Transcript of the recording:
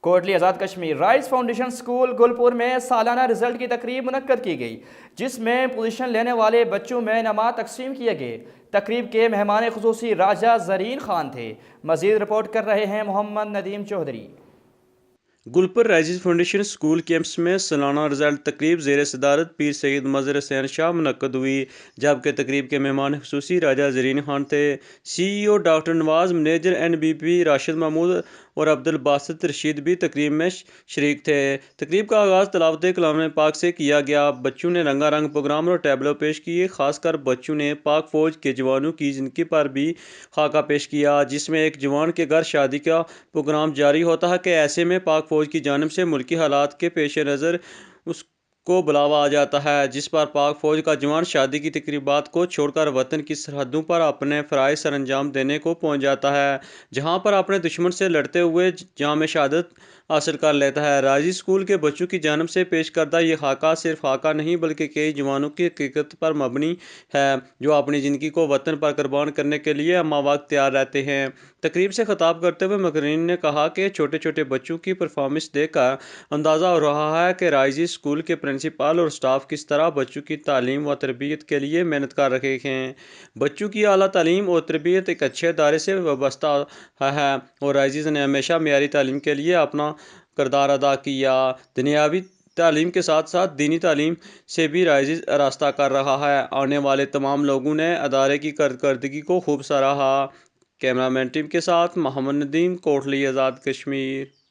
Kotli Azad Kashmir rise foundation school Gulpur میں سالانہ result کی تقریب منعقد کی گئی، جس میں پوزیشن لینے والے بچوں میں انعامات تقسیم کیے گئے۔ تقریب کے مہمان خصوصی راجہ زرین خان تھے۔ مزید رپورٹ کر رہے ہیں Muhammad Nadeem Chaudhry. Gulpur rise foundation school campus میں سالانہ رزلٹ تقریب زیر صدارت پیر سید مظہر حسین شاہ منعقد ہوئی، جبکہ تقریب کے مہمان خصوصی راجہ زرین خان تھے۔ C E O doctor Nawaz, manager N B P Rashid Mahmood اور عبدالباسط رشید بھی تقریب میں شریک تھے۔ تقریب کا آغاز تلاوت کلام پاک سے کیا گیا۔ بچوں نے رنگا رنگ پروگرام اور ٹیبلو پیش کیے۔ خاص کر بچوں نے پاک فوج کے جوانوں کی زندگی پر بھی خاکہ پیش کیا، جس میں ایک جوان کے گھر شادی کا پروگرام جاری ہوتا ہے کہ ایسے میں پاک فوج کی جانب سے ملکی حالات کے پیش نظر اس کو بلاوا آ جاتا ہے، جس پر پاک فوج کا جوان شادی کی تقریبات کو چھوڑ کر وطن کی سرحدوں پر اپنے فرائض سر انجام دینے کو پہنچ جاتا ہے، جہاں پر اپنے دشمن سے لڑتے ہوئے جام شہادت حاصل کر لیتا ہے۔ رائز اسکول کے بچوں کی جانب سے پیش کردہ یہ خاکہ صرف خاکہ نہیں بلکہ کئی جوانوں کی حقیقت پر مبنی ہے، جو اپنی زندگی کو وطن پر قربان کرنے کے لیے ہمہ وقت تیار رہتے ہیں۔ تقریب سے خطاب کرتے ہوئے مقررین نے کہا کہ چھوٹے چھوٹے بچوں کی پرفارمنس دیکھ کر اندازہ ہو رہا ہے کہ رائز اسکول کے پرنسپل اور اسٹاف کس طرح بچوں کی تعلیم و تربیت کے لیے محنت کر رہے ہیں۔ بچوں کی اعلیٰ تعلیم اور تربیت ایک اچھے ادارے سے وابستہ ہے اور رائز نے ہمیشہ معیاری تعلیم کے لیے اپنا کردار ادا کیا۔ دنیاوی تعلیم کے ساتھ ساتھ دینی تعلیم سے بھی رائز راستہ کر رہا ہے۔ آنے والے تمام لوگوں نے ادارے کی کارکردگی کو خوب سراہا۔ کیمرہ مین ٹیم کے ساتھ محمد ندیم، کوٹلی آزاد کشمیر۔